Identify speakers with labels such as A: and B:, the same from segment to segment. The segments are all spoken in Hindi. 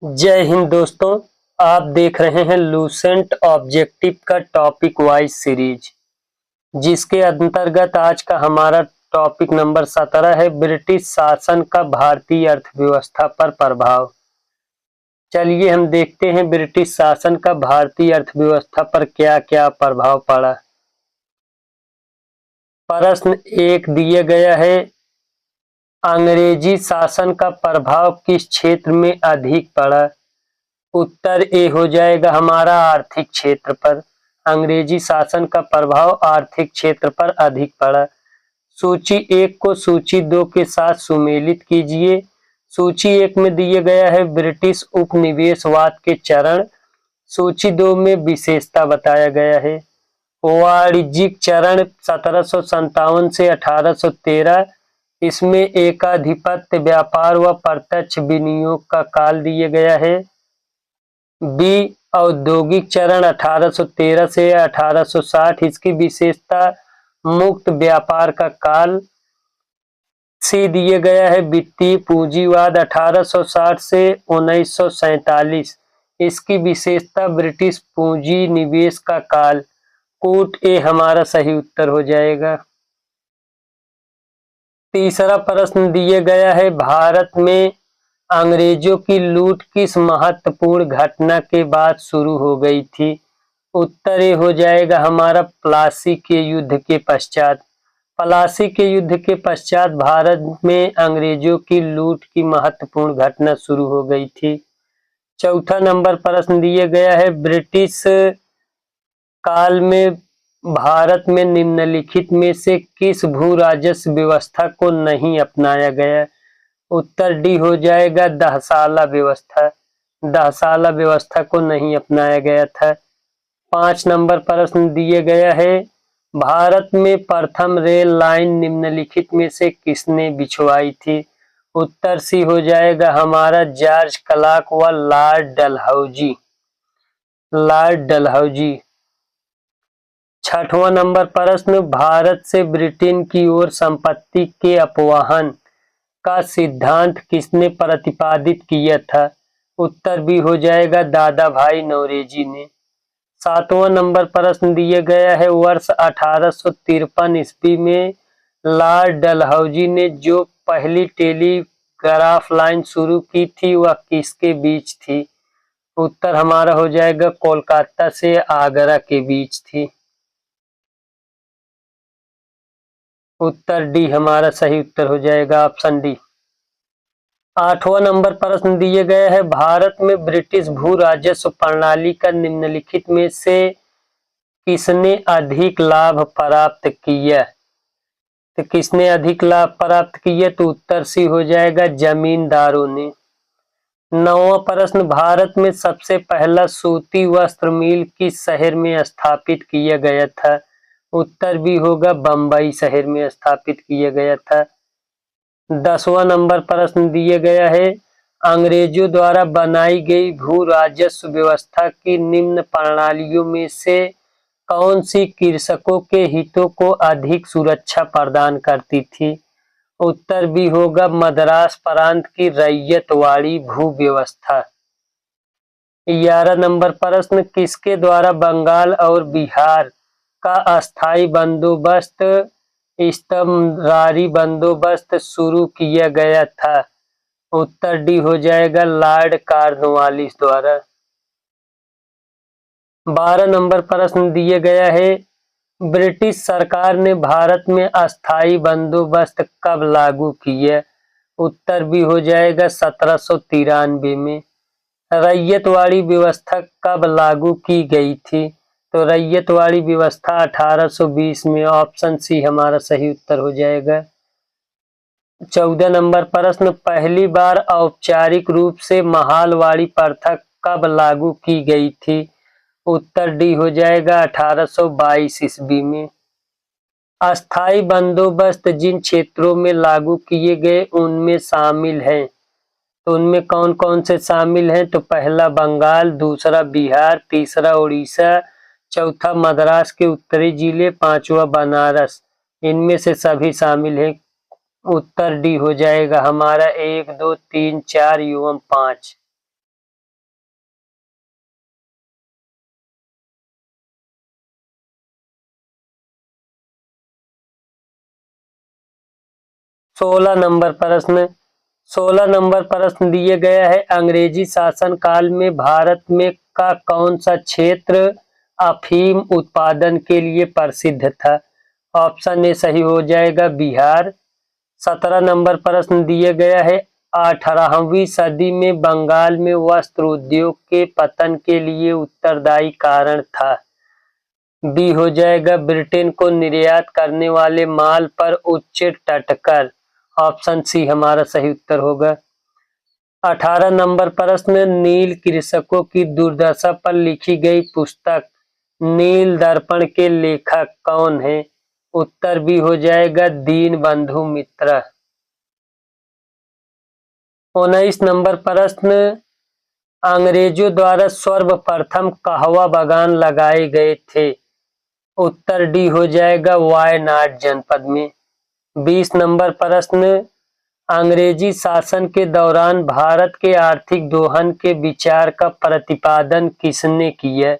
A: जय हिंद दोस्तों। आप देख रहे हैं लूसेंट ऑब्जेक्टिव का टॉपिक वाइज सीरीज, जिसके अंतर्गत आज का हमारा टॉपिक नंबर 17 है ब्रिटिश शासन का भारतीय अर्थव्यवस्था पर प्रभाव। चलिए हम देखते हैं ब्रिटिश शासन का भारतीय अर्थव्यवस्था पर क्या क्या प्रभाव पड़ा। प्रश्न एक दिया गया है, अंग्रेजी शासन का प्रभाव किस क्षेत्र में अधिक पड़ा। उत्तर ए हो जाएगा हमारा आर्थिक क्षेत्र पर। अंग्रेजी शासन का प्रभाव आर्थिक क्षेत्र पर अधिक पड़ा। सूची एक को सूची दो के साथ सुमेलित कीजिए। सूची एक में दिया गया है ब्रिटिश उपनिवेशवाद के चरण। सूची दो में विशेषता बताया गया है। वाणिज्यिक चरण 1757 से 1813, इसमें एकाधिपत्य व्यापार व प्रत्यक्ष विनियोग का काल दिया गया है। बी औद्योगिक चरण 1813 से 1860, इसकी विशेषता मुक्त व्यापार का काल। सी दिए गया है वित्तीय पूंजीवाद 1860 से 1947, इसकी विशेषता ब्रिटिश पूंजी निवेश का काल। कोट ए हमारा सही उत्तर हो जाएगा। तीसरा प्रश्न दिया गया है, भारत में अंग्रेजों की लूट किस महत्वपूर्ण घटना के बाद शुरू हो गई थी। उत्तर ए हो जाएगा हमारा प्लासी के युद्ध के पश्चात। प्लासी के युद्ध के पश्चात भारत में अंग्रेजों की लूट की महत्वपूर्ण घटना शुरू हो गई थी। चौथा नंबर प्रश्न दिया गया है, ब्रिटिश काल में भारत में निम्नलिखित में से किस भू राजस्व व्यवस्था को नहीं अपनाया गया। उत्तर डी हो जाएगा दहसाला व्यवस्था। दहसाला व्यवस्था को नहीं अपनाया गया था। 5 नंबर प्रश्न दिए गया है, भारत में प्रथम रेल लाइन निम्नलिखित में से किसने बिछवाई थी। उत्तर सी हो जाएगा हमारा जॉर्ज क्लार्क व लॉर्ड डलहौजी। Lord Dalhousie. 6वां नंबर प्रश्न, भारत से ब्रिटेन की ओर संपत्ति के अपवाहन का सिद्धांत किसने प्रतिपादित किया था। उत्तर भी हो जाएगा दादा भाई नौरोजी ने। 7वां नंबर प्रश्न दिया गया है, वर्ष 1853 ईस्वी में लॉर्ड डलहौजी ने जो पहली टेलीग्राफ लाइन शुरू की थी वह किसके बीच थी। उत्तर हमारा हो जाएगा कोलकाता से आगरा के बीच थी। उत्तर डी हमारा सही उत्तर हो जाएगा, ऑप्शन डी। 8वां नंबर प्रश्न दिए गए हैं, भारत में ब्रिटिश भू राजस्व प्रणाली का निम्नलिखित में से किसने अधिक लाभ प्राप्त किया। तो किसने अधिक लाभ प्राप्त किया, तो उत्तर सी हो जाएगा जमींदारों ने। 9वां प्रश्न, भारत में सबसे पहला सूती वस्त्र मिल किस शहर में स्थापित किया गया था। उत्तर भी होगा बंबई शहर में स्थापित किया गया था। 10वां नंबर प्रश्न दिया गया है, अंग्रेजों द्वारा बनाई गई भू राजस्व व्यवस्था की निम्न प्रणालियों में से कौन सी कृषकों के हितों को अधिक सुरक्षा प्रदान करती थी। उत्तर भी होगा मद्रास प्रांत की रैयतवाड़ी भू व्यवस्था। 11 नंबर प्रश्न, किसके द्वारा बंगाल और बिहार का अस्थायी बंदोबस्त इस्तमरारी बंदोबस्त शुरू किया गया था। उत्तर डी हो जाएगा लॉर्ड कॉर्नवालिस द्वारा। 12 नंबर प्रश्न दिया गया है, ब्रिटिश सरकार ने भारत में अस्थायी बंदोबस्त कब लागू किया। उत्तर भी हो जाएगा 1793 में। रैयतवाड़ी व्यवस्था कब लागू की गई थी, तो रैयतवाड़ी व्यवस्था 1820 में। ऑप्शन सी हमारा सही उत्तर हो जाएगा। 14 नंबर प्रश्न, पहली बार औपचारिक रूप से महालवाड़ी प्रथा कब लागू की गई थी। उत्तर डी हो जाएगा 1822 ईस्वी में। अस्थायी बंदोबस्त जिन क्षेत्रों में लागू किए गए उनमें शामिल हैं, तो उनमें कौन कौन से शामिल हैं, तो पहला बंगाल, दूसरा बिहार, तीसरा उड़ीसा, चौथा मद्रास के उत्तरी जिले, 5वां बनारस। इनमें से सभी शामिल हैं। उत्तर डी हो जाएगा हमारा 1, 2, 3, 4 एवं 5। 16 नंबर प्रश्न 16 नंबर प्रश्न दिए गया है, अंग्रेजी शासन काल में भारत में का कौन सा क्षेत्र अफीम उत्पादन के लिए प्रसिद्ध था? ऑप्शन ए सही हो जाएगा बिहार। 17 नंबर प्रश्न दिए गया है, 18वीं सदी में बंगाल में वस्त्र उद्योग के पतन के लिए उत्तरदायी कारण था? बी हो जाएगा ब्रिटेन को निर्यात करने वाले माल पर उच्च टटकर। ऑप्शन सी हमारा सही उत्तर होगा। 18 नंबर प्रश्न, नील कृषकों की दुर्दशा पर लिखी गई पुस्तक नील दर्पण के लेखक कौन है? उत्तर भी हो जाएगा दीन बंधु मित्र। 19 नंबर प्रश्न, अंग्रेजों द्वारा सर्वप्रथम कहवा बागान लगाए गए थे? उत्तर डी हो जाएगा वायनाड जनपद में। 20 नंबर प्रश्न, अंग्रेजी शासन के दौरान भारत के आर्थिक दोहन के विचार का प्रतिपादन किसने किया?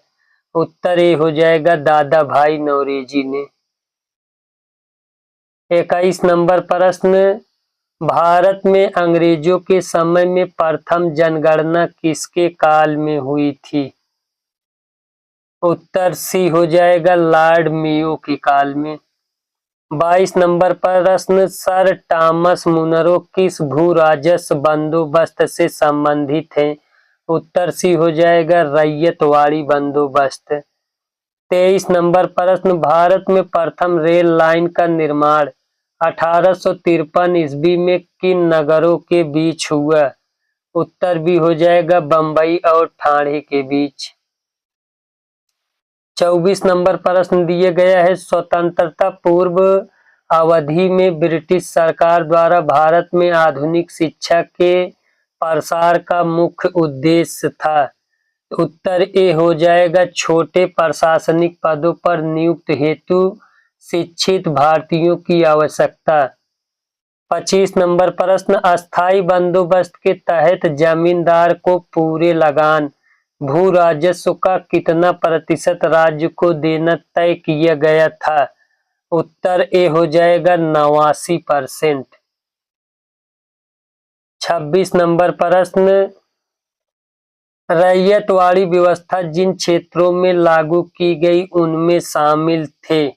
A: उत्तर ए हो जाएगा दादा भाई नौरोजी ने। 21 नंबर प्रश्न, भारत में अंग्रेजों के समय में प्रथम जनगणना किसके काल में हुई थी? उत्तर सी हो जाएगा लॉर्ड मेयो के काल में। 22 नंबर प्रश्न, सर टॉमस मुनरो किस भू राजस्व बंदोबस्त से संबंधित हैं? उत्तर सी हो जाएगा रैयतवाड़ी बंदोबस्त। 23 नंबर प्रश्न, भारत में प्रथम रेल लाइन का निर्माण 1853 ईस्वी में किन नगरों के बीच हुआ? उत्तर भी हो जाएगा बंबई और ठाणे के बीच। 24 नंबर प्रश्न दिए गया है, स्वतंत्रता पूर्व अवधि में ब्रिटिश सरकार द्वारा भारत में आधुनिक शिक्षा के प्रसार का मुख्य उद्देश्य था? उत्तर ए हो जाएगा छोटे प्रशासनिक पदों पर नियुक्त हेतु शिक्षित भारतीयों की आवश्यकता। 25 नंबर प्रश्न, अस्थायी बंदोबस्त के तहत जमींदार को पूरे लगान भू राजस्व का कितना प्रतिशत राज्य को देना तय किया गया था? उत्तर ए हो जाएगा 89%। 26 नंबर प्रश्न, रैयतवाड़ी व्यवस्था जिन क्षेत्रों में लागू की गई उनमें शामिल थे?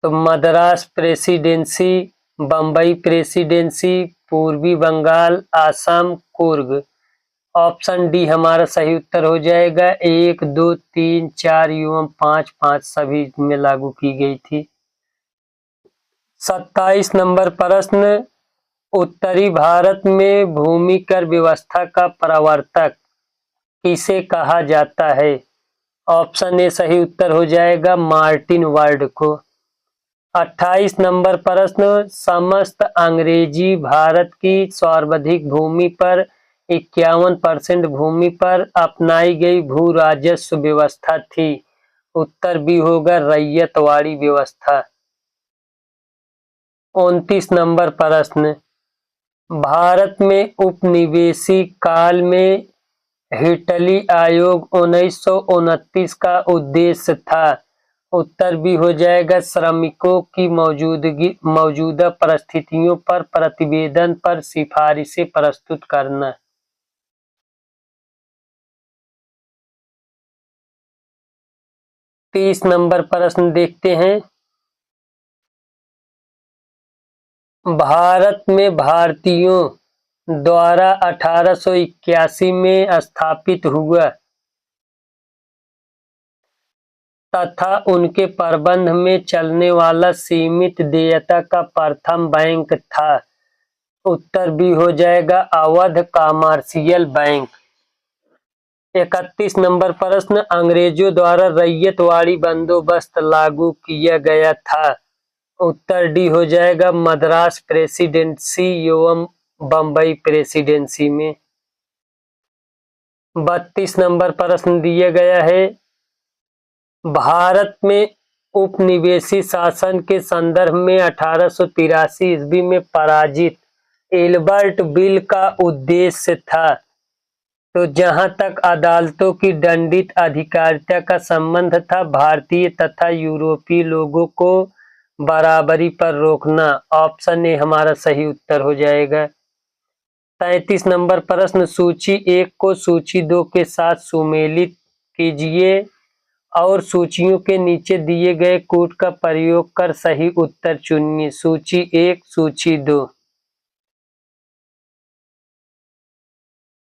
A: तो मद्रास प्रेसिडेंसी, बंबई प्रेसिडेंसी, पूर्वी बंगाल, आसाम, कुर्ग। ऑप्शन डी हमारा सही उत्तर हो जाएगा 1, 2, 3, 4 एवं 5, 5 सभी में लागू की गई थी। 27 नंबर प्रश्न, उत्तरी भारत में भूमि कर व्यवस्था का प्रवर्तक किसे कहा जाता है? ऑप्शन ए सही उत्तर हो जाएगा मार्टिन वर्ड को। 28 नंबर प्रश्न, समस्त अंग्रेजी भारत की सर्वाधिक भूमि पर 51% भूमि पर अपनाई गई भू राजस्व व्यवस्था थी? उत्तर भी होगा रैयतवाड़ी व्यवस्था। 29 नंबर प्रश्न, भारत में उपनिवेशी काल में हिटली आयोग 1929 का उद्देश्य था? उत्तर भी हो जाएगा श्रमिकों की मौजूदा परिस्थितियों पर प्रतिवेदन पर सिफारिशें प्रस्तुत करना। 30 नंबर प्रश्न देखते हैं, भारत में भारतीयों द्वारा 1881 में स्थापित हुआ तथा उनके प्रबंध में चलने वाला सीमित देयता का प्रथम बैंक था? उत्तर भी हो जाएगा अवध कमर्शियल बैंक। 31 नंबर प्रश्न, अंग्रेजों द्वारा रैयतवाड़ी बंदोबस्त लागू किया गया था? उत्तर डी हो जाएगा मद्रास प्रेसिडेंसी एवं बंबई प्रेसिडेंसी में। 32 नंबर प्रश्न दिया गया है, भारत में उपनिवेशी शासन के संदर्भ में 1883 ईस्वी में पारित एल्बर्ट बिल का उद्देश्य था? तो जहां तक अदालतों की दंडित अधिकारिता का संबंध था, भारतीय तथा यूरोपीय लोगों को बराबरी पर रोकना, ऑप्शन ए हमारा सही उत्तर हो जाएगा। 33 नंबर प्रश्न, सूची 1 को सूची 2 के साथ सुमेलित कीजिए और सूचियों के नीचे दिए गए कूट का प्रयोग कर सही उत्तर चुनिए। सूची 1, सूची 2।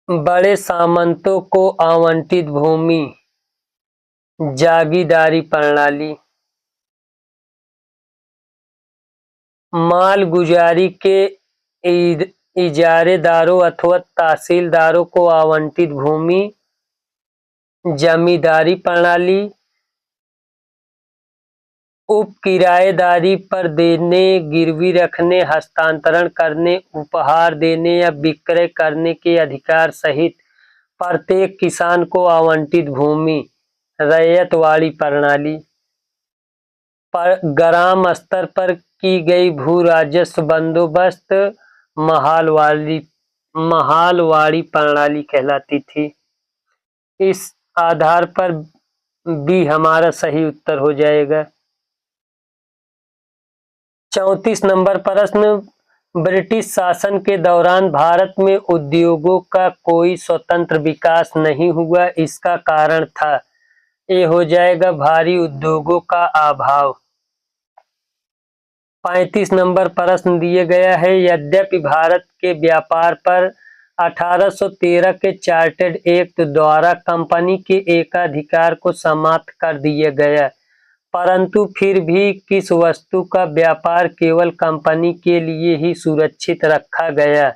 A: बड़े सामंतों को आवंटित भूमि, जागीरदारी प्रणाली। मालगुजारी के इजारेदारों अथवा तहसीलदारों को आवंटित भूमि, जमींदारी प्रणाली। उप किराएदारी पर देने, गिरवी रखने, हस्तांतरण करने, उपहार देने या विक्रय करने के अधिकार सहित प्रत्येक किसान को आवंटित भूमि, रैयतवाड़ी प्रणाली। पर ग्राम स्तर पर की गई भू राजस्व बंदोबस्त महालवाड़ी प्रणाली कहलाती थी। इस आधार पर बी हमारा सही उत्तर हो जाएगा। 34 नंबर प्रश्न, ब्रिटिश शासन के दौरान भारत में उद्योगों का कोई स्वतंत्र विकास नहीं हुआ, इसका कारण था। ये हो जाएगा भारी उद्योगों का अभाव। 35 नंबर प्रश्न दिए गया है, यद्यपि भारत के व्यापार पर 1813 के चार्टर्ड एक्ट द्वारा कंपनी के एकाधिकार को समाप्त कर दिया गया, परंतु फिर भी किस वस्तु का व्यापार केवल कंपनी के लिए ही सुरक्षित रखा गया?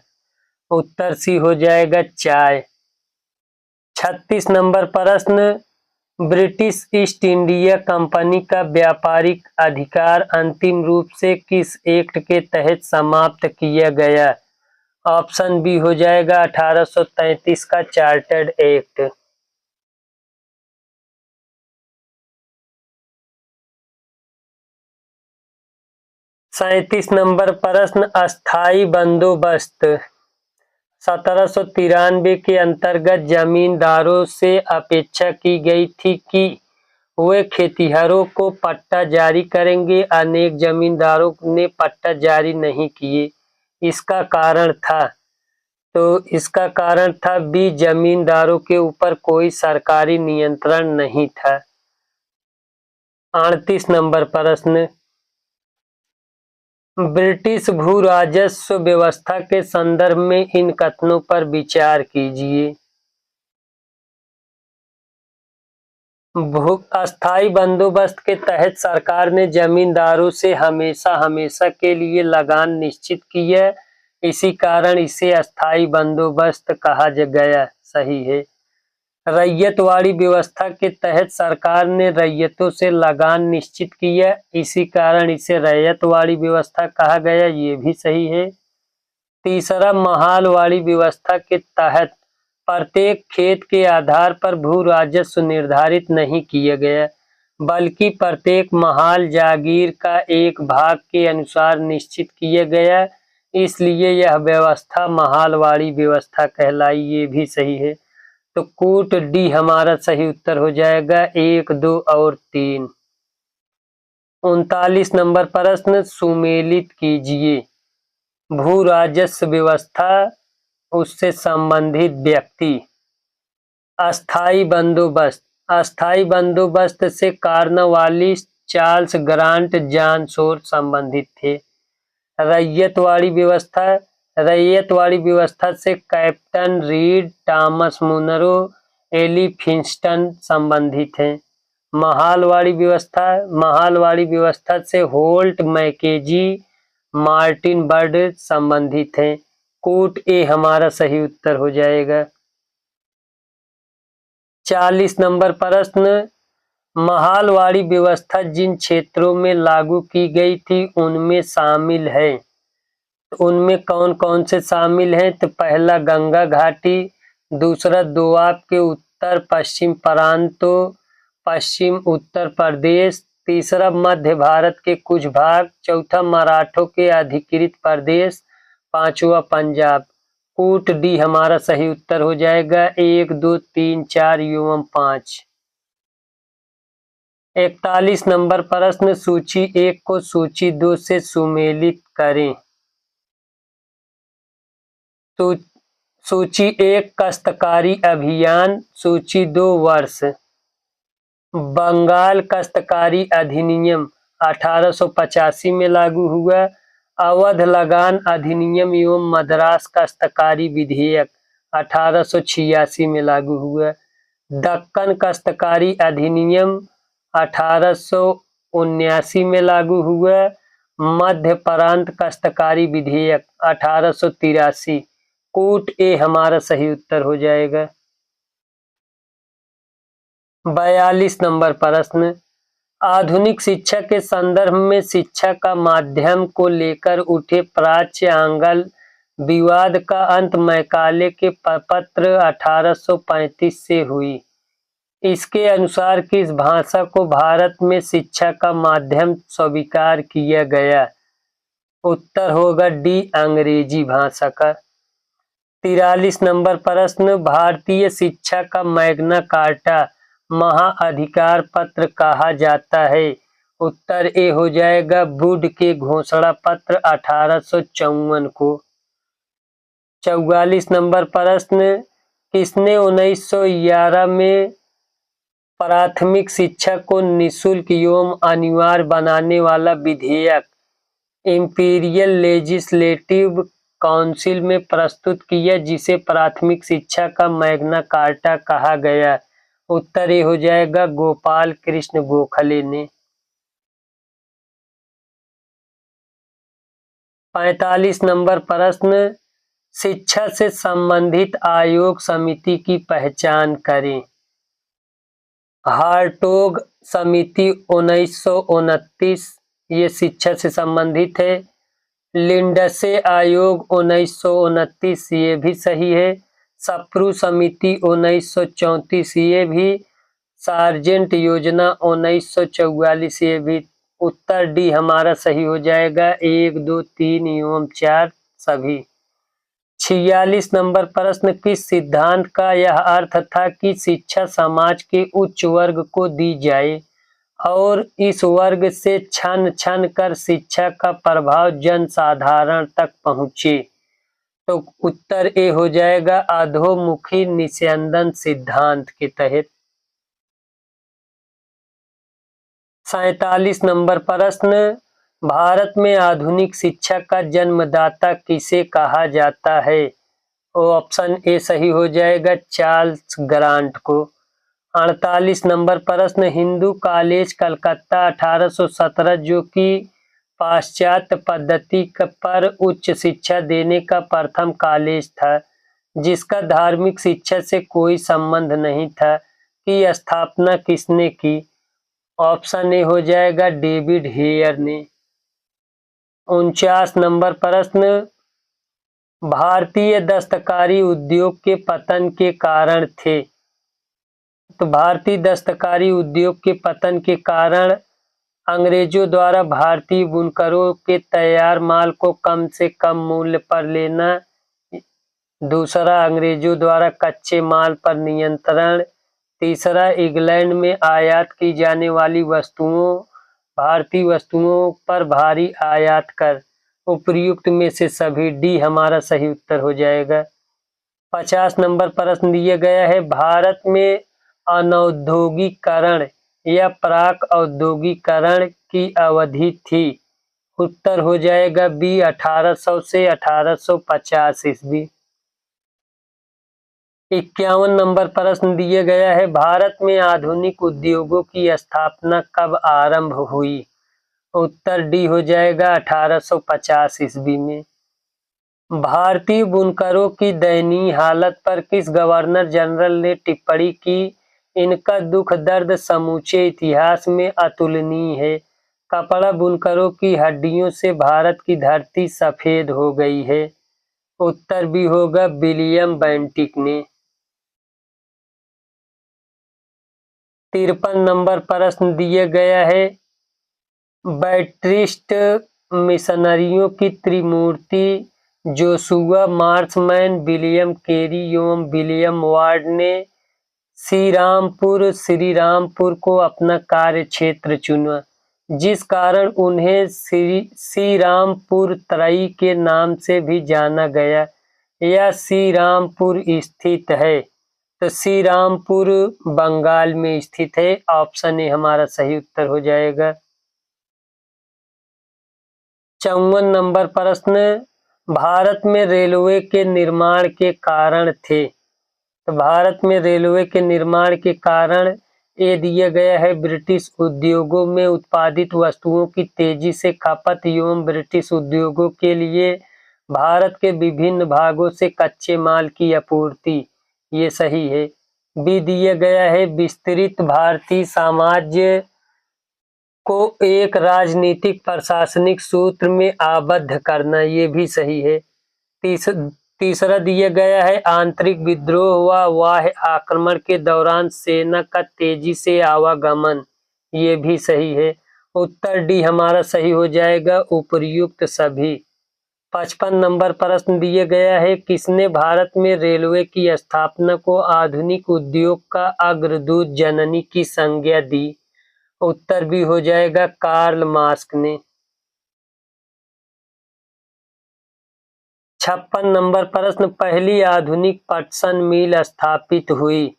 A: उत्तर सी हो जाएगा, चाय। 36 नंबर प्रश्न, ब्रिटिश ईस्ट इंडिया कंपनी का व्यापारिक अधिकार अंतिम रूप से किस एक्ट के तहत समाप्त किया गया? ऑप्शन बी हो जाएगा 1833 का चार्टर्ड एक्ट। 37 नंबर प्रश्न, अस्थाई बंदोबस्त 1793 के अंतर्गत जमींदारों से अपेक्षा की गई थी कि वे खेतिहरों को पट्टा जारी करेंगे। अनेक जमींदारों ने पट्टा जारी नहीं किए, इसका कारण था बी, जमींदारों के ऊपर कोई सरकारी नियंत्रण नहीं था। 38 नंबर प्रश्न, ब्रिटिश भू राजस्व व्यवस्था के संदर्भ में इन कथनों पर विचार कीजिए। अस्थाई बंदोबस्त के तहत सरकार ने जमींदारों से हमेशा के लिए लगान निश्चित की है, इसी कारण इसे अस्थाई बंदोबस्त कहा गया। सही है। रैयतवाड़ी व्यवस्था के तहत सरकार ने रैयतों से लगान निश्चित की है, इसी कारण इसे रैयतवाड़ी व्यवस्था कहा गया, ये भी सही है। तीसरा, महालवाड़ी व्यवस्था के तहत प्रत्येक खेत के आधार पर भू राजस्व निर्धारित नहीं किया गया, बल्कि प्रत्येक महाल जागीर का एक भाग के अनुसार निश्चित किया गया, इसलिए यह व्यवस्था महालवाड़ी व्यवस्था कहलाई, ये भी सही है। तो कूट डी हमारा सही उत्तर हो जाएगा, 1, 2 और 3। 39 नंबर प्रश्न, सुमेलित कीजिए। भू राजस्व व्यवस्था, उससे संबंधित व्यक्ति। अस्थाई बंदोबस्त, अस्थाई बंदोबस्त से Cornwallis, Charles grant, John Shore संबंधित थे। रैयतवाड़ी व्यवस्था से Captain Read, Thomas Munro, Elphinstone संबंधित हैं। महालवाड़ी व्यवस्था से होल्ट, मैकेजी, मार्टिन बर्ड संबंधित हैं। कूट ए हमारा सही उत्तर हो जाएगा। 40 नंबर प्रश्न, महालवाड़ी व्यवस्था जिन क्षेत्रों में लागू की गई थी उनमें शामिल है। उनमें कौन कौन से शामिल हैं? तो पहला गंगा घाटी, दूसरा दोआब के उत्तर पश्चिम प्रांतों, पश्चिम उत्तर प्रदेश, तीसरा मध्य भारत के कुछ भाग, चौथा मराठों के अधिकृत प्रदेश, पांचवा पंजाब। कूट डी हमारा सही उत्तर हो जाएगा, 1, 2, 3, 4 एवं 5। 41 नंबर प्रश्न, सूची 1 को सूची 2 से सुमेलित करें। तो सूची 1 काश्तकारी अभियान, सूची 2 वर्ष। बंगाल काश्तकारी अधिनियम 1885 में लागू हुआ। अवध लगान अधिनियम एवं मद्रास काश्तकारी विधेयक 1886 में लागू हुआ। दक्कन काश्तकारी अधिनियम 1879 में लागू हुआ। मध्य प्रांत काश्तकारी विधेयक 1883। कूट ए हमारा सही उत्तर हो जाएगा। 42 नंबर प्रश्न, आधुनिक शिक्षा के संदर्भ में शिक्षा का माध्यम को लेकर उठे प्राच्य आंग्ल विवाद का अंत मैकाले के पत्र 1835 से हुई। इसके अनुसार किस भाषा को भारत में शिक्षा का माध्यम स्वीकार किया गया? उत्तर होगा डी, अंग्रेजी भाषा का। 43 नंबर प्रश्न, भारतीय शिक्षा का मैग्ना कार्टा महाअधिकार पत्र कहा जाता है? उत्तर ए हो जाएगा वुड के घोषणा पत्र 1854 को। 44 नंबर प्रश्न, किसने 1911 में प्राथमिक शिक्षा को निःशुल्क एवं अनिवार्य बनाने वाला विधेयक इंपीरियल लेजिस्लेटिव काउंसिल में प्रस्तुत किया, जिसे प्राथमिक शिक्षा का मैग्ना कार्टा कहा गया? उत्तर ए हो जाएगा गोपाल कृष्ण गोखले ने। 45 नंबर प्रश्न, शिक्षा से संबंधित आयोग समिति की पहचान करें। हार्टोग समिति 1929, ये शिक्षा से संबंधित है। लिंडसे आयोग 1929, ये भी सही है। सप्रू समिति 1934, ये भी। सार्जेंट योजना 1944, ये भी। उत्तर डी हमारा सही हो जाएगा। 1, 2, 3 एवं 4 सभी। 46 नंबर प्रश्न, किस सिद्धांत का यह अर्थ था कि शिक्षा समाज के उच्च वर्ग को दी जाए और इस वर्ग से छन छन कर शिक्षा का प्रभाव जनसाधारण तक पहुंचे? तो उत्तर ए हो जाएगा अधोमुखी निस्यंदन सिद्धांत के तहत। 47 नंबर प्रश्न, भारत में आधुनिक शिक्षा का जन्मदाता किसे कहा जाता है? ऑप्शन ए सही हो जाएगा चार्ल्स ग्रांट को। 48 नंबर प्रश्न, हिंदू कॉलेज कलकत्ता 1817 जो कि पाश्चात्य पद्धति पर उच्च शिक्षा देने का प्रथम कॉलेज था, जिसका धार्मिक शिक्षा से कोई संबंध नहीं था, की स्थापना किसने की? ऑप्शन ए हो जाएगा डेविड हेयर ने। 49 नंबर प्रश्न, भारतीय दस्तकारी उद्योग के पतन के कारण थे। तो भारतीय दस्तकारी उद्योग के पतन के कारण अंग्रेजों द्वारा भारतीय बुनकरों के तैयार माल को कम से कम मूल्य पर लेना, दूसरा अंग्रेजों द्वारा कच्चे माल पर नियंत्रण, तीसरा इंग्लैंड में आयात की जाने वाली वस्तुओं भारतीय वस्तुओं पर भारी आयात कर। उपर्युक्त में से सभी डी हमारा सही उत्तर हो जाएगा। 50 नंबर प्रश्न दिया गया है, भारत में अनौद्योगिकरण या प्राक औद्योगिकरण की अवधि थी? उत्तर हो जाएगा बी 1800 से 1850 ईस्वी। 51 नंबर प्रश्न दिया गया है, भारत में आधुनिक उद्योगों की स्थापना कब आरंभ हुई? उत्तर डी हो जाएगा 1850 ईस्वी में। भारतीय बुनकरों की दयनीय हालत पर किस गवर्नर जनरल ने टिप्पणी की? इनका दुख दर्द समूचे इतिहास में अतुलनीय है। कपड़ा बुनकरों की हड्डियों से भारत की धरती सफेद हो गई है। उत्तर भी होगा विलियम बेंटिक ने। 53 नंबर प्रश्न दिया गया है, बैप्टिस्ट मिशनरियों की त्रिमूर्ति जोशुआ मार्शमैन, विलियम कैरी एवं विलियम वार्ड ने श्री रामपुर को अपना कार्य क्षेत्र चुना, जिस कारण उन्हें श्री रामपुर त्रयी के नाम से भी जाना गया। यह श्री रामपुर स्थित है, तो श्री रामपुर बंगाल में स्थित है। ऑप्शन ए हमारा सही उत्तर हो जाएगा। 54 नंबर प्रश्न, भारत में रेलवे के निर्माण के कारण थे। तो भारत में रेलवे के निर्माण के कारण ये दिया गया है, ब्रिटिश उद्योगों में उत्पादित वस्तुओं की तेजी से खपत एवं ब्रिटिश उद्योगों के लिए भारत के विभिन्न भागों से कच्चे माल की आपूर्ति, ये सही है। बी दिया गया है, विस्तृत भारतीय साम्राज्य को एक राजनीतिक प्रशासनिक सूत्र में आबद्ध करना, ये भी सही है। तीसरा दिया गया है, आंतरिक विद्रोह व बाह्य आक्रमण के दौरान सेना का तेजी से आवागमन, ये भी सही है। उत्तर डी हमारा सही हो जाएगा, उपर्युक्त सभी। 55 नंबर प्रश्न दिया गया है, किसने भारत में रेलवे की स्थापना को आधुनिक उद्योग का अग्रदूत जननी की संज्ञा दी। उत्तर भी हो जाएगा, कार्ल मार्क्स ने। 56 नंबर प्रश्न, पहली आधुनिक पटसन मिल स्थापित हुई।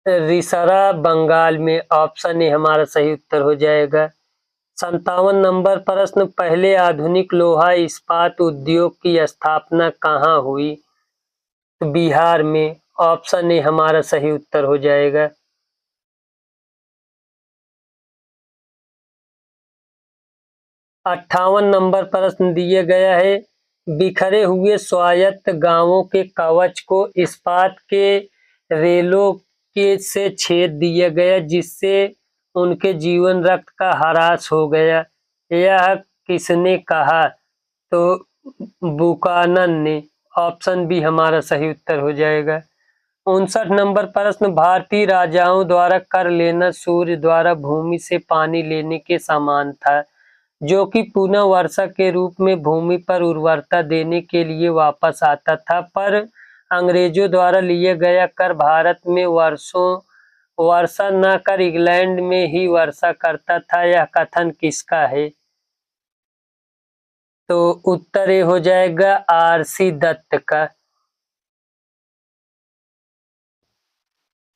A: रिसरा बंगाल में। ऑप्शन ए हमारा सही उत्तर हो जाएगा। 57 नंबर प्रश्न, पहले आधुनिक लोहा इस्पात उद्योग की स्थापना कहाँ हुई। तो बिहार में। ऑप्शन ए हमारा सही उत्तर हो जाएगा। 58 नंबर प्रश्न दिया गया है, बिखरे हुए स्वायत्त गांवों के कवच को इस्पात के रेलों के से छेद दिया गया, जिससे उनके जीवन रक्त का ह्रास हो गया। यह किसने कहा। तो बुकानन ने। ऑप्शन बी हमारा सही उत्तर हो जाएगा। 59 नंबर प्रश्न, भारतीय राजाओं द्वारा कर लेना सूर्य द्वारा भूमि से पानी लेने के समान था, जो कि पुनः वर्षा के रूप में भूमि पर उर्वरता देने के लिए वापस आता था, पर अंग्रेजों द्वारा लिया गया कर भारत में वर्षा न कर इंग्लैंड में ही वर्षा करता था। यह कथन किसका है। तो उत्तर ए हो जाएगा, आरसी दत्त का।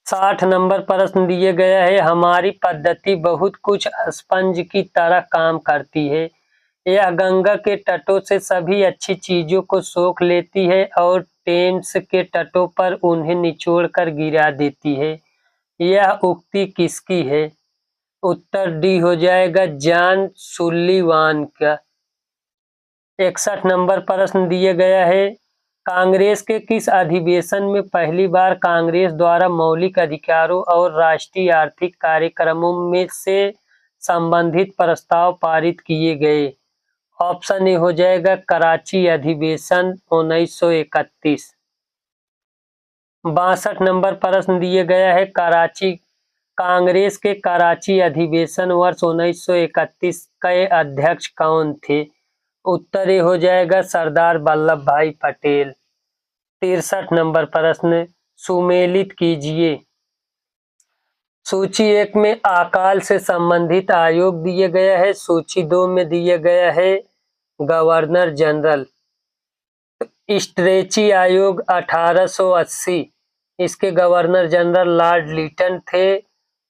A: 60 नंबर प्रश्न दिया गया है, हमारी पद्धति बहुत कुछ स्पंज की तरह काम करती है। यह गंगा के तटों से सभी अच्छी चीजों को सोख लेती है और टेम्स के तटों पर उन्हें निचोड़कर गिरा देती है। यह उक्ति किसकी है। उत्तर डी हो जाएगा, जॉन सुल्लीवान का। 61 नंबर प्रश्न दिया गया है, कांग्रेस के किस अधिवेशन में पहली बार कांग्रेस द्वारा मौलिक अधिकारों और राष्ट्रीय आर्थिक कार्यक्रमों में से संबंधित प्रस्ताव पारित किए गए। ऑप्शन ए हो जाएगा, कराची अधिवेशन 1931। 62 नंबर प्रश्न दिया गया है, कांग्रेस के कराची अधिवेशन वर्ष 1931 के अध्यक्ष कौन थे। उत्तर ए हो जाएगा, सरदार वल्लभ भाई पटेल। 63 नंबर प्रश्न, सुमेलित कीजिए। सूची 1 में अकाल से संबंधित आयोग दिया गया है। सूची 2 में दिया गया है गवर्नर जनरल। स्ट्रेची आयोग 1880, इसके गवर्नर जनरल लॉर्ड लिटन थे।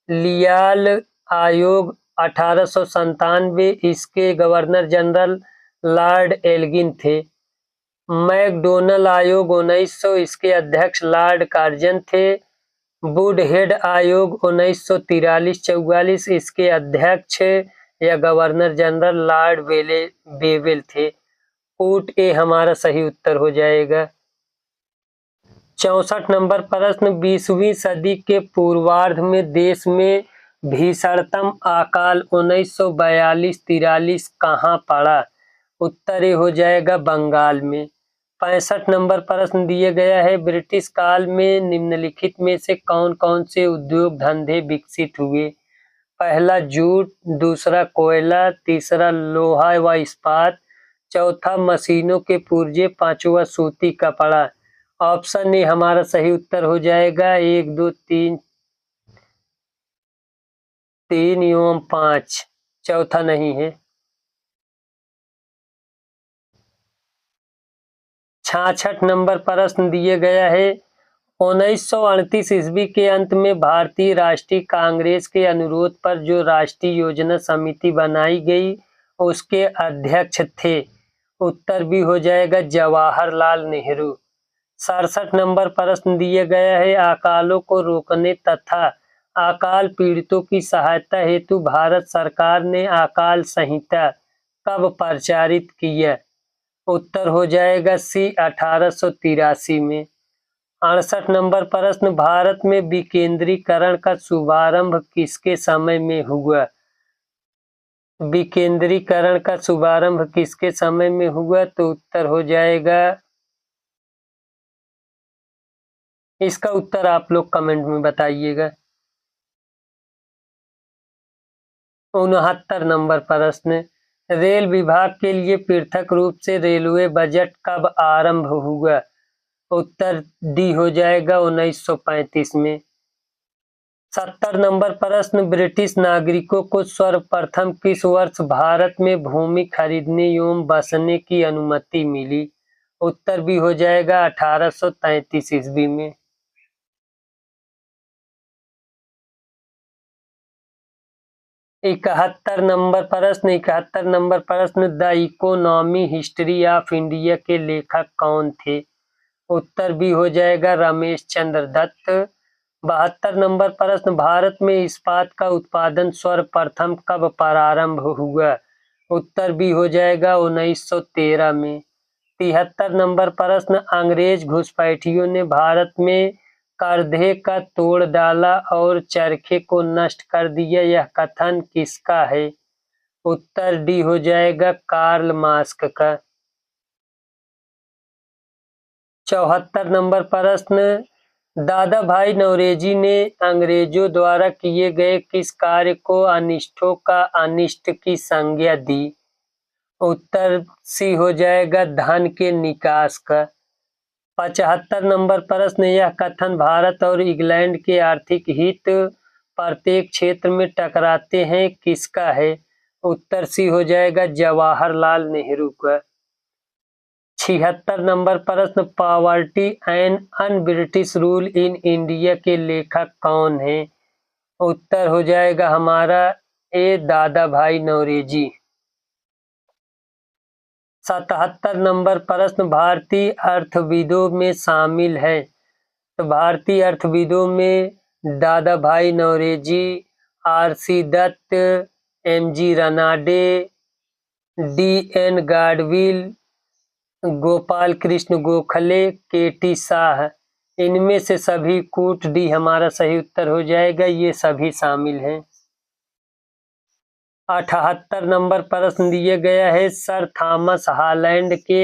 A: लियाल आयोग 1897, इसके गवर्नर जनरल लॉर्ड एल्गिन थे। मैकडोनल आयोग 1900, इसके अध्यक्ष लॉर्ड कार्जन थे। वुडहेड आयोग 1943-44, इसके अध्यक्ष या गवर्नर जनरल लॉर्ड बेवेल थे। कोट ए हमारा सही उत्तर हो जाएगा। 64 नंबर प्रश्न, 20वीं सदी के पूर्वार्ध में देश में भीषणतम अकाल 1942-43 कहाँ पड़ा। उत्तर ए हो जाएगा, बंगाल में। 65 नंबर प्रश्न दिया गया है, ब्रिटिश काल में निम्नलिखित में से कौन कौन से उद्योग धंधे विकसित हुए। पहला जूट, दूसरा कोयला, तीसरा लोहा व इस्पात, चौथा मशीनों के पुर्जे, पांचवा सूती कपड़ा। ऑप्शन ए हमारा सही उत्तर हो जाएगा 1 2 3 3 एवं 5, चौथा नहीं है। 66 नंबर प्रश्न दिए गया है 1938 ईस्वी के अंत में भारतीय राष्ट्रीय कांग्रेस के अनुरोध पर जो राष्ट्रीय योजना समिति बनाई गई उसके अध्यक्ष थे। उत्तर भी हो जाएगा जवाहरलाल नेहरू। 67 नंबर प्रश्न दिए गया है अकालों को रोकने तथा अकाल पीड़ितों की सहायता हेतु भारत सरकार ने अकाल संहिता कब प्रचारित किया। उत्तर हो जाएगा सी 1883 में। 68 नंबर प्रश्न भारत में विकेंद्रीकरण का शुभारंभ किसके समय में हुआ। विकेंद्रीकरण का शुभारंभ किसके समय में हुआ, तो उत्तर हो जाएगा, इसका उत्तर आप लोग कमेंट में बताइएगा। 69 नंबर प्रश्न रेल विभाग के लिए पृथक रूप से रेलवे बजट कब आरंभ हुआ। उत्तर डी हो जाएगा 1935 में। 70 नंबर प्रश्न ब्रिटिश नागरिकों को सर्वप्रथम किस वर्ष भारत में भूमि खरीदने एवं बसने की अनुमति मिली। उत्तर भी हो जाएगा 1833 ईस्वी में। 71 नंबर प्रश्न the economy history of India के लेखक कौन थे। उत्तर भी हो जाएगा रमेश चंद्र दत्त। 72 नंबर प्रश्न भारत में इस्पात का उत्पादन सर्वप्रथम कब प्रारंभ हुआ। उत्तर भी हो जाएगा 1913 में। 73 नंबर प्रश्न अंग्रेज घुसपैठियों ने भारत में करधे का तोड़ डाला और चरखे को नष्ट कर दिया, यह कथन किसका है। उत्तर डी हो जाएगा कार्ल मार्क्स का। 74 नंबर प्रश्न दादा भाई नौरोजी ने अंग्रेजों द्वारा किए गए किस कार्य को अनिष्टों का अनिष्ट की संज्ञा दी। उत्तर सी हो जाएगा धन के निकास का। 75 नंबर प्रश्न यह कथन भारत और इंग्लैंड के आर्थिक हित प्रत्येक क्षेत्र में टकराते हैं किसका है। उत्तर सी हो जाएगा जवाहरलाल नेहरू का। 76 नंबर प्रश्न poverty and un British rule in India के लेखक कौन है। उत्तर हो जाएगा हमारा ए दादा भाई नौरोजी। 77 नंबर प्रश्न भारतीय अर्थविदों में शामिल है, तो भारतीय अर्थविदों में Dadabhai Naoroji, R C. Dutt, M G. Ranade, D N. Gadgil, Gopal Krishna Gokhale, K T. Shah, इनमें से सभी कूट डी हमारा सही उत्तर हो जाएगा, ये सभी शामिल हैं। 78 नंबर प्रश्न दिए गया है सर थॉमस हॉलैंड के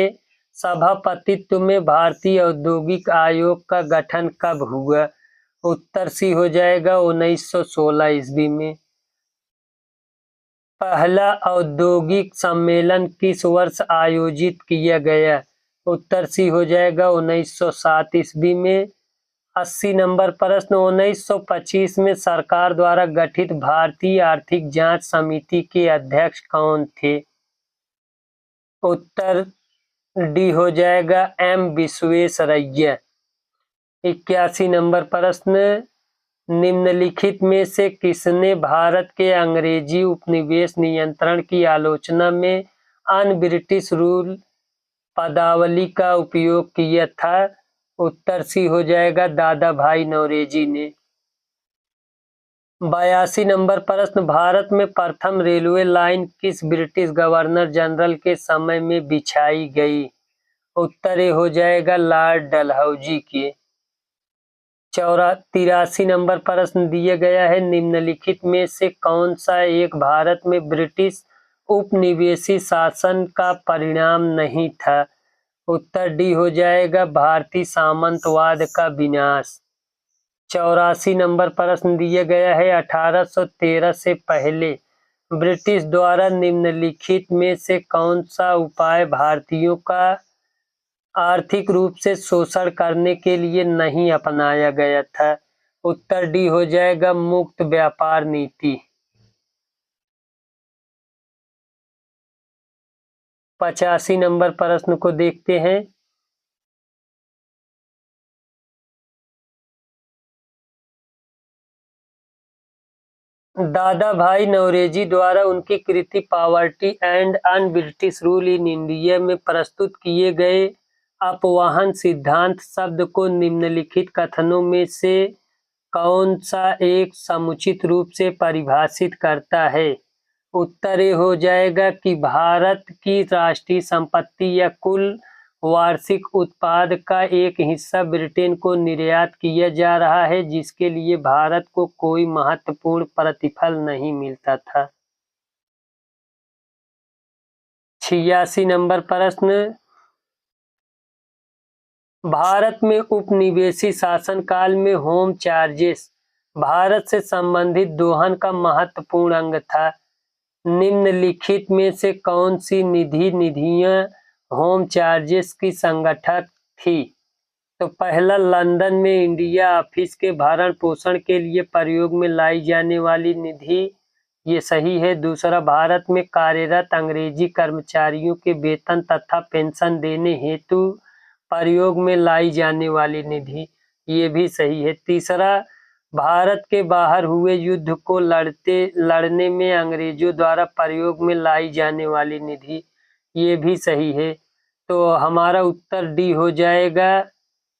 A: सभापतित्व में भारतीय औद्योगिक आयोग का गठन कब हुआ। उत्तर सी हो जाएगा 1916 ईस्वी में। पहला औद्योगिक सम्मेलन किस वर्ष आयोजित किया गया। उत्तर सी हो जाएगा 1907 ईस्वी में। 80 नंबर प्रश्न 1925 में सरकार द्वारा गठित भारतीय आर्थिक जांच समिति के अध्यक्ष कौन थे। उत्तर डी हो जाएगा एम विश्वेश्वरैया। 81 नंबर प्रश्न निम्नलिखित में से किसने भारत के अंग्रेजी उपनिवेश नियंत्रण की आलोचना में अन ब्रिटिश रूल पदावली का उपयोग किया था। उत्तर सी हो जाएगा दादा भाई नौरोजी ने। 82 नंबर प्रश्न भारत में प्रथम रेलवे लाइन किस ब्रिटिश गवर्नर जनरल के समय में बिछाई गई। उत्तर ए हो जाएगा लॉर्ड डलहौजी के। 83 नंबर प्रश्न दिया गया है निम्नलिखित में से कौन सा एक भारत में ब्रिटिश उपनिवेशी शासन का परिणाम नहीं था। उत्तर डी हो जाएगा भारतीय सामंतवाद का विनाश। 84 नंबर प्रश्न दिया गया है 1813 से पहले ब्रिटिश द्वारा निम्नलिखित में से कौन सा उपाय भारतीयों का आर्थिक रूप से शोषण करने के लिए नहीं अपनाया गया था। उत्तर डी हो जाएगा मुक्त व्यापार नीति। 85 नंबर प्रश्न को देखते हैं। दादा भाई नौरोजी द्वारा उनकी कृति poverty and un British rule in India में प्रस्तुत किए गए अपवाहन सिद्धांत शब्द को निम्नलिखित कथनों में से कौन सा एक समुचित रूप से परिभाषित करता है? उत्तर ए हो जाएगा कि भारत की राष्ट्रीय संपत्ति या कुल वार्षिक उत्पाद का एक हिस्सा ब्रिटेन को निर्यात किया जा रहा है, जिसके लिए भारत को कोई महत्वपूर्ण प्रतिफल नहीं मिलता था। 86 नंबर प्रश्न। भारत में उपनिवेशी शासनकाल में होम चार्जेस भारत से संबंधित दोहन का महत्वपूर्ण अंग था। निम्नलिखित में से कौन सी निधियां होम चार्जेस की संगठक थी? तो पहला, लंदन में इंडिया ऑफिस के भरण पोषण के लिए प्रयोग में लाई जाने वाली निधि, ये सही है। दूसरा, भारत में कार्यरत अंग्रेजी कर्मचारियों के वेतन तथा पेंशन देने हेतु प्रयोग में लाई जाने वाली निधि, ये भी सही है। तीसरा, भारत के बाहर हुए युद्ध को लड़ने में अंग्रेजों द्वारा प्रयोग में लाई जाने वाली निधि, ये भी सही है। तो हमारा उत्तर डी हो जाएगा।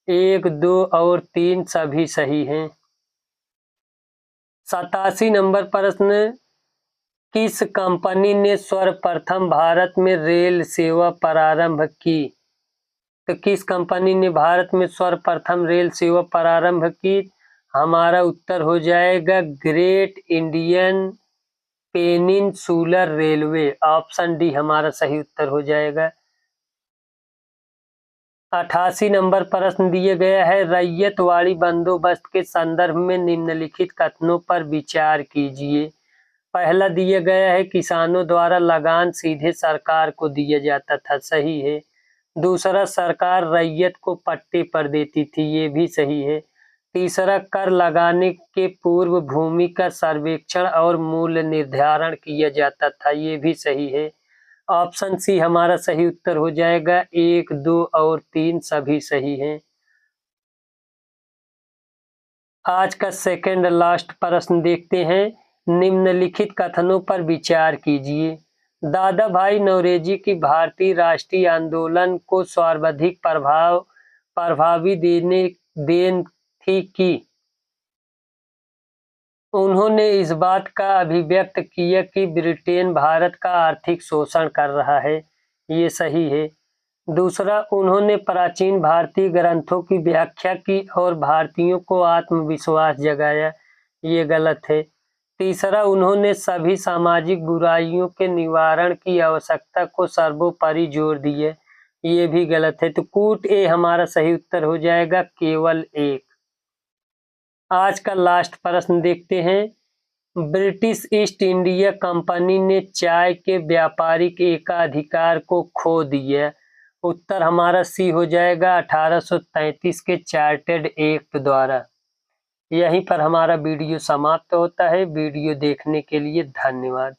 A: 1, 2 और 3 सभी सही हैं। 87 नंबर प्रश्न। किस कंपनी ने सर्वप्रथम भारत में रेल सेवा प्रारंभ की? तो किस कंपनी ने भारत में सर्वप्रथम रेल सेवा प्रारंभ की? हमारा उत्तर हो जाएगा great Indian peninsular railway. Option D हमारा सही उत्तर हो जाएगा। 88 नंबर प्रश्न दिए गया है, रैयतवाड़ी बंदोबस्त के संदर्भ में निम्नलिखित कथनों पर विचार कीजिए। पहला दिया गया है, किसानों द्वारा लगान सीधे सरकार को दिया जाता था, सही है। दूसरा, सरकार रैयत को पट्टे पर देती थी, ये भी सही है। तीसरा, कर लगाने के पूर्व भूमि का सर्वेक्षण और मूल्य निर्धारण किया जाता था, ये भी सही है। ऑप्शन सी हमारा सही उत्तर हो जाएगा। 1, 2 और 3 सभी सही हैं। आज का सेकंड लास्ट प्रश्न देखते हैं। निम्नलिखित कथनों पर विचार कीजिए। दादा भाई नौरोजी की भारतीय राष्ट्रीय आंदोलन को सर्वाधिक प्रभावी देन थी कि उन्होंने इस बात का अभिव्यक्त किया कि ब्रिटेन भारत का आर्थिक शोषण कर रहा है, ये सही है। दूसरा, उन्होंने प्राचीन भारतीय ग्रंथों की व्याख्या की और भारतीयों को आत्मविश्वास जगाया, ये गलत है। तीसरा, उन्होंने सभी सामाजिक बुराइयों के निवारण की आवश्यकता को सर्वोपरि जोर दिया, ये भी गलत है। तो कूट ए हमारा सही उत्तर हो जाएगा, केवल 1। आज का लास्ट प्रश्न देखते हैं। ब्रिटिश ईस्ट इंडिया कंपनी ने चाय के व्यापारिक एकाधिकार को खो दिया। उत्तर हमारा सी हो जाएगा, 1833 के चार्टर्ड एक्ट द्वारा। यहीं पर हमारा वीडियो समाप्त होता है। वीडियो देखने के लिए धन्यवाद।